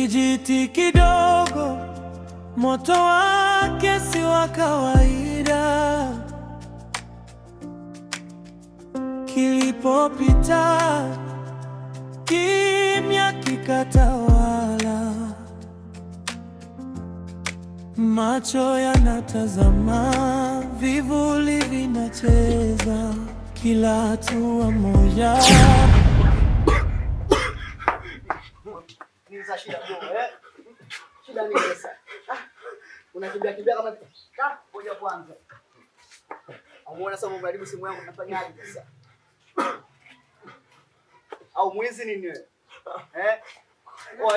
kijiti kidogo, moto wake si wa kawaida. Kilipopita, kimya kikatawala. Macho yanatazama, vivuli vinacheza, kila hatua moja. Shida ni pesa. Unakimbia kama ngoja kwanza. Umeona sasa umeharibu simu yangu, unafanyaje sasa? Au mwizi nini wewe?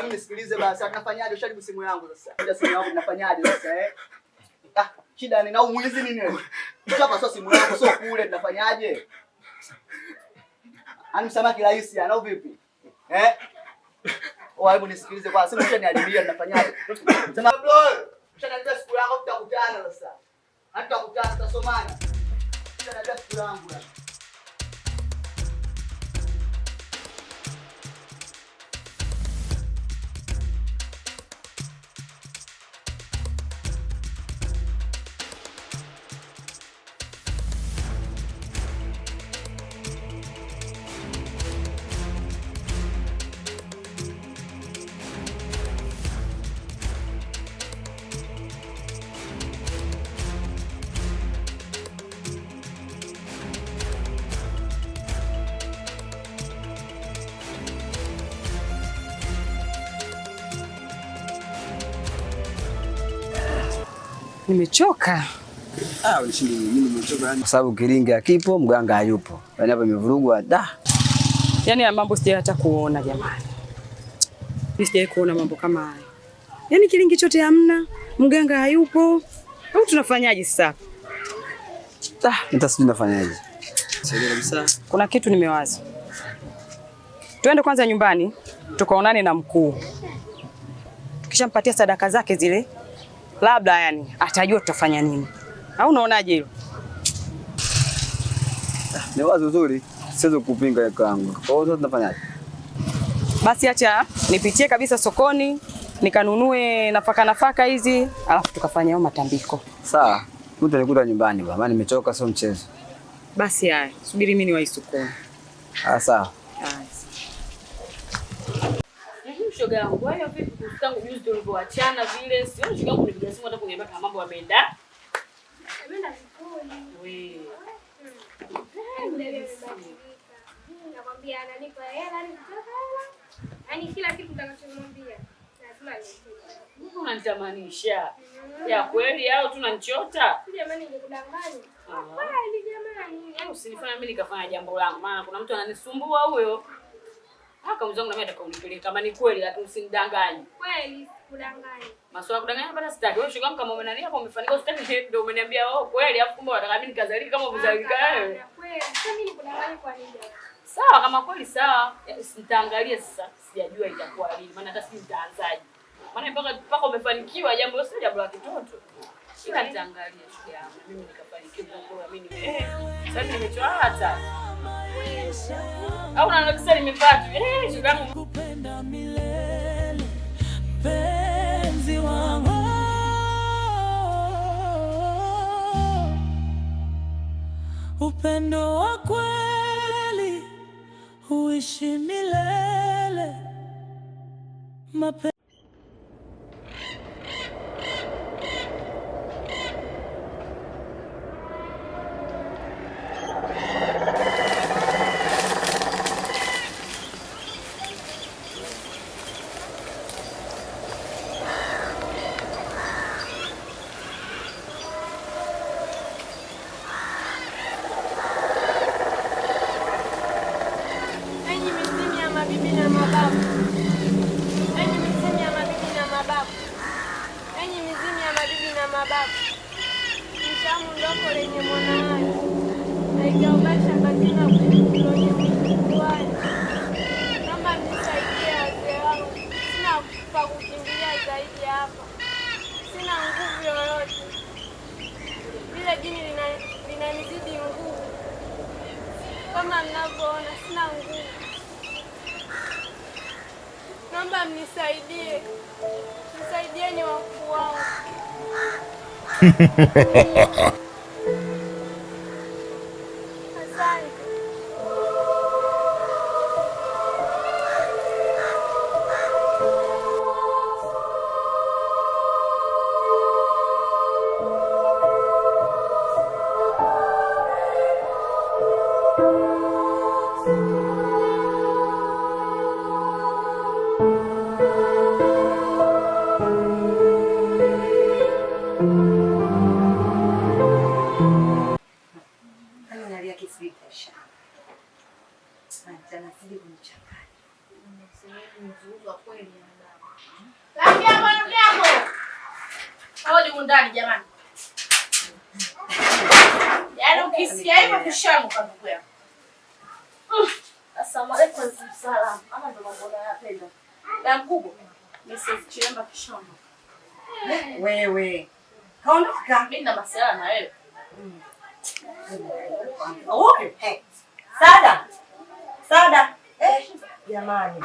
Mimi nisikilize basi, tunafanyaje? Usharibu simu yangu sasa. Shida simu yangu tunafanyaje sasa Shida ni au mwizi nini wewe? Hapa sio simu yangu, sio kule, tunafanyaje? Msamaki rahisi anao vipi? Hebu nisikilize kwa simu ushaniharibia, tunafanyaje? Sema bro, ushaniharibia siku yangu, tutakutana sasa. Hatutakutana, tutasomana. Ushaniharibia siku yangu. Nimechoka. Unishindi mimi nimechoka kwa sababu kiringi akipo mganga hayupo. Yaani hapa imevurugwa da. Yaani ya mambo sija hata kuona jamani. Sija kuona mambo kama haya. Yaani kiringi chote hamna, mganga hayupo. Au tunafanyaje sasa? Nitasijui nafanyaje. Sasa kabisa. Kuna kitu nimewaza. Tuende kwanza nyumbani, tukaonane na mkuu. Tukishampatia sadaka zake zile, labda yani atajua tutafanya nini. Au unaonaje hilo? Ni wazo zuri, siwezi kupinga kwangu. Kwa hiyo tunafanyaje? Basi acha nipitie kabisa sokoni, nikanunue nafaka hizi, alafu tukafanya hayo matambiko. Sawa. Utanikuta nyumbani baba, maana nimechoka, sio mchezo. Basi haya, subiri mimi niwahi sokoni. Sawa. Shoga yangu, wewe vipi tangu juzi tulivyoachana vile? Sio shoga yangu nipigia simu hata kuniambia kama mambo yameenda. Ameenda vizuri. Wewe. Nakwambia ananipa hela, ananipa hela. Yaani kila kitu nitakachomwambia lazima nitie. Mungu unanitamanisha. Ya kweli au tunanchota? Jamani nikudanganya. Kweli jamani. Yaani usinifanye mimi nikafanya jambo langu. Maana kuna mtu ananisumbua huyo. Haka mzangu na mimi atakaunipeleka kama ni kweli, lakini usinidanganye. Kweli kudanganya. Masuala kudanganya bado sitaki. Wewe shoga kama umenania hapo umefanikiwa sitaki ndio umeniambia kweli, afu kumbe unataka mimi nikazalika kama umezalika wewe. Kweli. Sasa mimi nikudanganya kwa nini? Sawa kama kweli sawa. Nitaangalia sasa. Sijajua itakuwa lini. Maana hata sijui nitaanzaje. Maana mpaka umefanikiwa jambo sio jambo la kitoto. Ila nitaangalia shoga yangu. Mimi nikafanikiwa kwa mimi. Sasa nimechoka hata. Au unanakisa nimepata. Shoga yangu Kupenda milele, penzi wangu. Upendo wa kweli huishi milele. Mshamu ndoko lenye mwanae haijaubasha katika kulonye mkuani. Kama nisaidie wazee wangu, sina pa kukimbilia zaidi hapa. Sina nguvu yoyote. Lile jini linanizidi nguvu. Kama mnavyoona sina nguvu. Naomba mnisaidie. Nisaidieni wakuu wangu. Asante. Ndani jamani. Yaani ukisikia hivyo kushamu kwa ndugu yako. Asalamu alaykum salaam. Ama ndo mambo yanapenda. Na mkubwa. Mrs. Chilemba kishamu. Wewe. Kaondoka. Mimi na masuala na wewe. Okay. Hey. Sada. Sada. Jamani.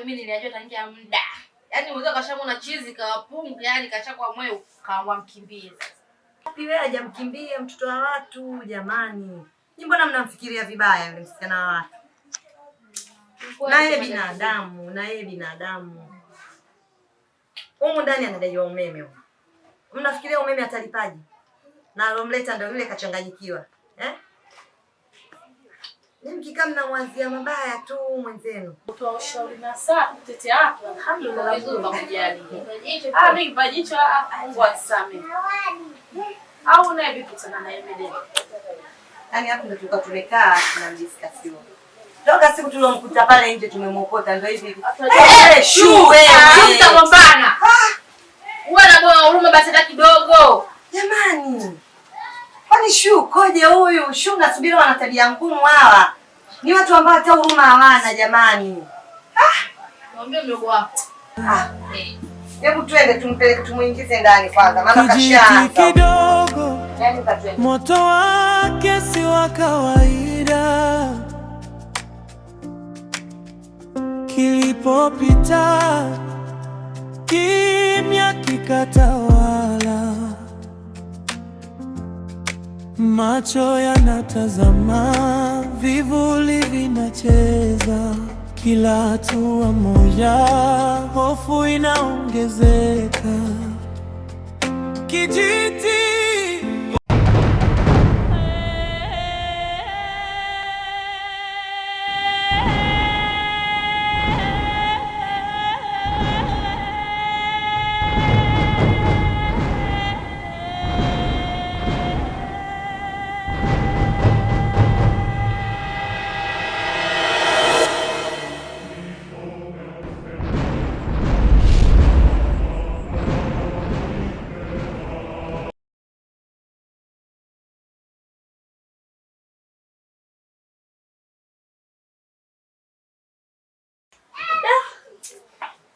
Mimi nilijua tangia muda. Yaani mwanzo kashamu na chizi kawapunga, yani kachakwa moyo kaamua mkimbie sasa. Wapi wewe hajamkimbia mtoto wa watu jamani. Ni mbona mnamfikiria vibaya yule msichana wa watu? Na yeye binadamu, na yeye binadamu. Humu ndani anadaiwa umeme huko. Mnafikiria umeme atalipaje? Na alomleta ndio yule kachanganyikiwa. Ni mkikaa mnamwazia mabaya tu mwenzenu. Kutoa ushauri na saa kutetea watu. Alhamdulillah vizuri bakujali. Mimi kipajicho Mungu asamee. Au na vipi tena na yeye. Yaani hapo ndio tulikuwa tumekaa tunadiscuss. Toka siku tulomkuta pale nje tumemwokota ndio hivi. Wewe mtagombana. Uwe na moyo huruma basi hata kidogo. Jamani. Kwani Shu koje huyu? Shu nasubiri wana tabia ngumu hawa. Ni watu ambao hata huruma hawana jamani. Mwambie mdogo wako. Hebu twende tumpeleke tumuingize ndani kwanza maana kashaanza. Kidogo. Moto wake si wa kawaida. Kilipopita kimya kikatawala. Macho yanatazama, vivuli vinacheza. Kila hatua moja, hofu inaongezeka. Kijiti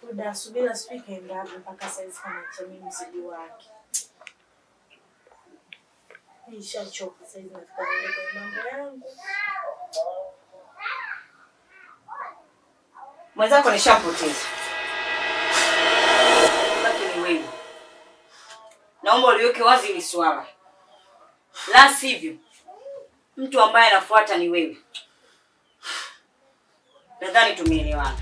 Muda subira speaker endapo mpaka saizi kama chemi mzigo wake. Nishachoka saizi nataka kwenda kwa mambo yangu. Mwenzako nishampoteza. Baki ni wewe. Naomba uliweke wazi hili swala. La sivyo mtu ambaye anafuata ni wewe. Nadhani tumeelewana.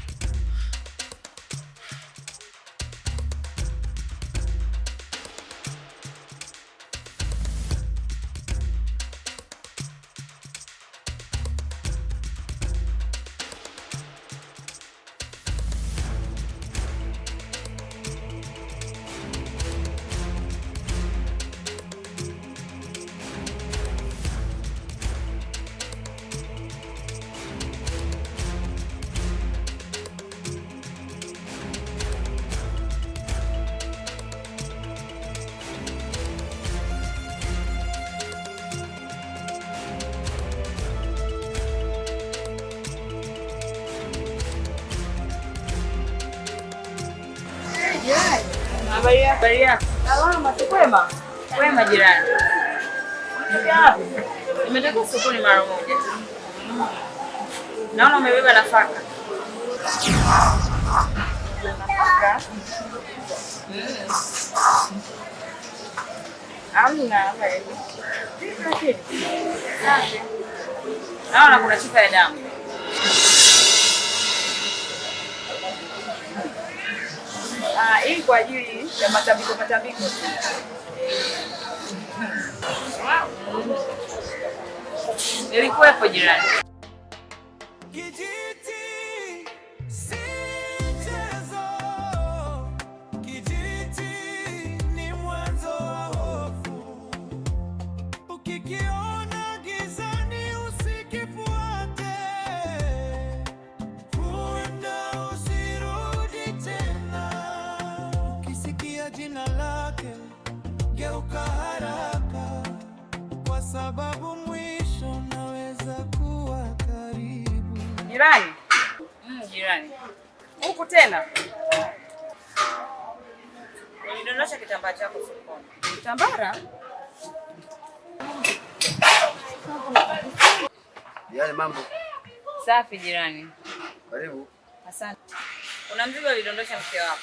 Habari yako? Salama, kwema? Kwema jirani. Unataka wapi? Nimetoka sokoni mara moja. Naona umebeba nafaka. Nafaka? Amna wewe. Lakini. Safi. Naona kuna chupa ya damu. Hii kwa ajili ya matambiko tu. Nilikuwepo jirani. Kijiti si mchezo, kijiti ni mwanzo wa hofu. Ukikiona gizani usikifuate, huenda usirudi tena. Ukisikia jina lake geuka haraka, kwa sababu mwisho naweza kuwa karibu. Jirani? Jirani. Huku tena? Nilidondosha kitambaa chako sokoni. Kitambara? Yaani mambo. Safi jirani. Karibu. Asante. Kuna mzigo alidondosha mke wako.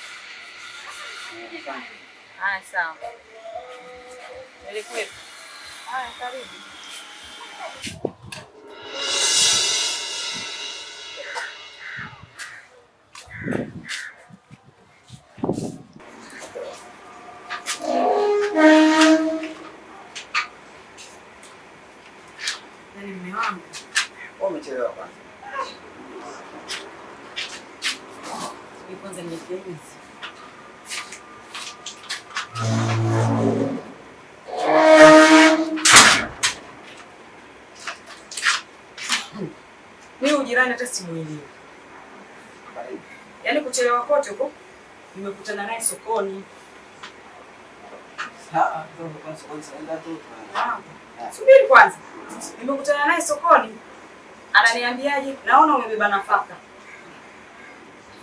Sawa. Nilikuwepo. Karibu. Yaani mume wangu. Umechelewa kwanza. Kwanza nielekeze. Mimi ujirani hata simuelewi. Yaani kuchelewa kote huko nimekutana naye sokoni. Subiri kwanza. Nimekutana naye sokoni. Ananiambiaje? Naona umebeba nafaka.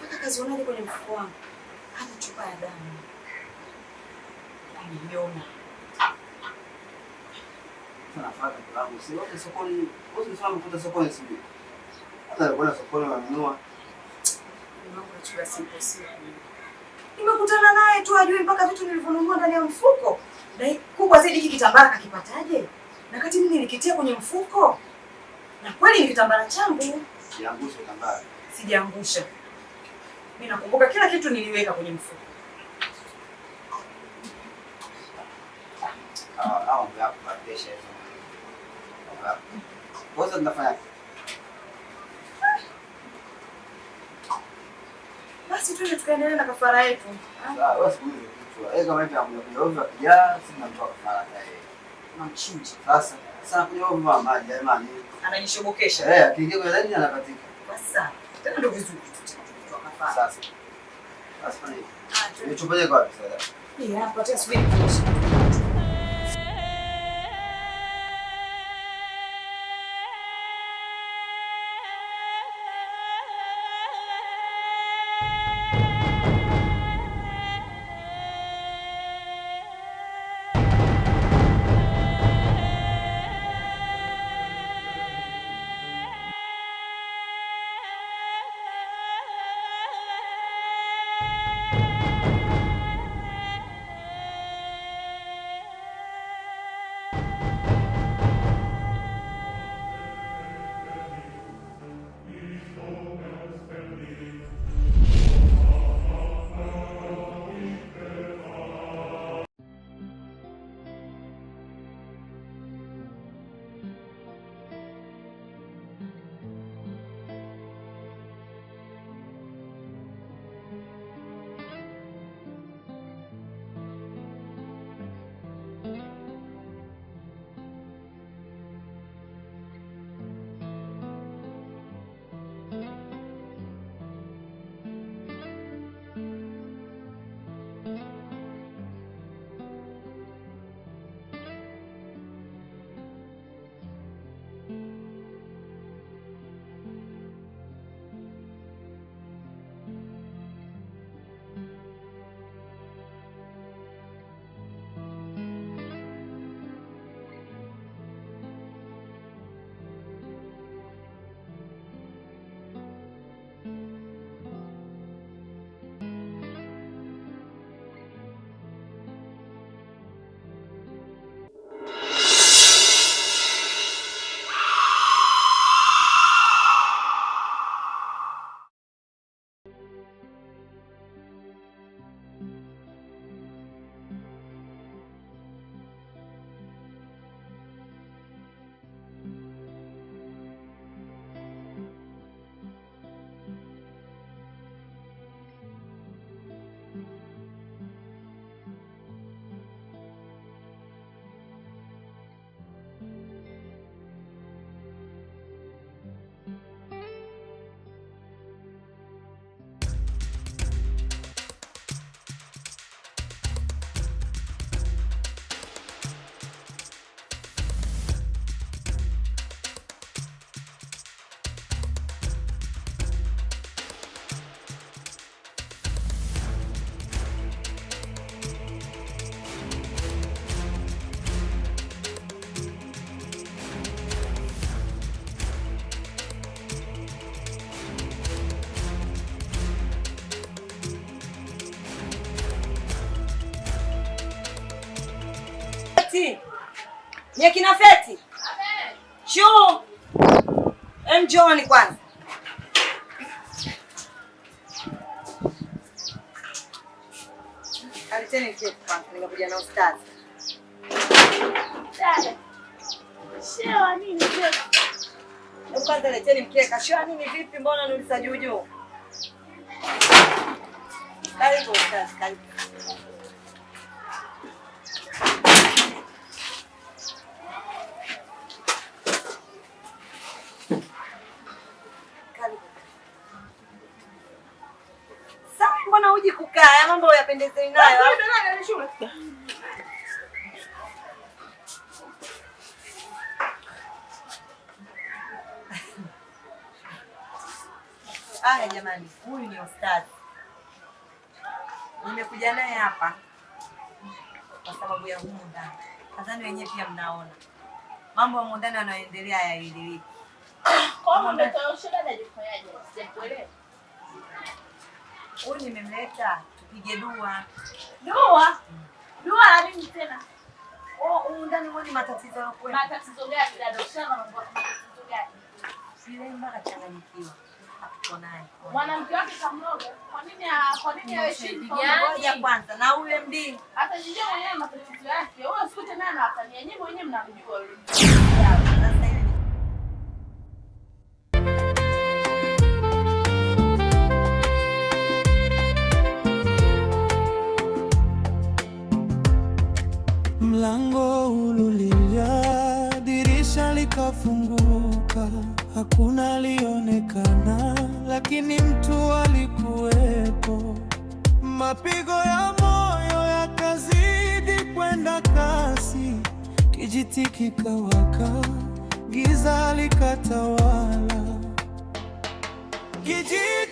Nafaka kazionaje kwenye mfuko wangu? Hata chupa ya damu. Niliona. Nafaka kwangu. Si wote sokoni, wote sawa mkuta sokoni sibi. Hata kuna sokoni wanunua. Mambo ya chura simple simple. Nimekutana naye tu ajui mpaka vitu nilivyonunua ndani ya mfuko. Dai kubwa zaidi hiki kitambara kakipataje? Na kati mimi nilikitia kwenye mfuko. Na kweli ni kitambara changu. Siangusha kitambara. Sijaangusha. Mimi nakumbuka kila kitu niliweka kwenye mfuko. Mambo yako badesha hizo. Kwanza tunafanya. Basi tuende tukaendelea na kafara yetu. Sawa, wewe sikuje kichwa. Kama hivi amekuja ovyo ya sina mtu kafara yeye. Namchinja. Sasa kuja ovyo maji jamani. Anajishobokesha. Akiingia kwenye ndani anakatika. Basa. Tena ndio vizuri tu kafara. Sasa. Basi fanya hivi. Nichupaje kwa wapi sasa? Hapa tena subiri. Nye kina Feti. Shoo. Njoni kwanza. Aliteni kile kwanza nimekuja na ustazi. Dada. Shewa nini tena? Kwanza leteni mkeka. Shewa nini vipi, mbona nulisa juu juu? Karibu ustazi, karibu. Sasa mbona uji kukaa? Mambo yapendezeni nayo. Aya jamani, huyu ni ustazi. Nimekuja naye hapa kwa sababu ya humu ndani. Nadhani wenyewe pia mnaona mambo ya humu ndani yanayoendelea yaeleweki. Kwa nini mtatoshana na jifanyaje? Sijakuelewa. Huyu nimemleta tupige dua. Dua? Dua la nini tena? Humu ndani mwoni matatizo yako. Matatizo gani dada? Ushaona mambo matatizo gani? Sile mpaka changanyikiwa. Naye. Mwanamke wake kamloga. Kwa nini haheshimu ngoja kwanza na huyo MD? Hata yeye mwenyewe matatizo yake. Wewe usikute naye na watania. Nyinyi wenyewe mnamjua yule. Sasa hivi mlango ululia, dirisha likafunguka, hakuna alionekana, lakini mtu alikuwepo. Mapigo ya moyo yakazidi kwenda kasi, kijiti kikawaka, giza likatawala. Kijiti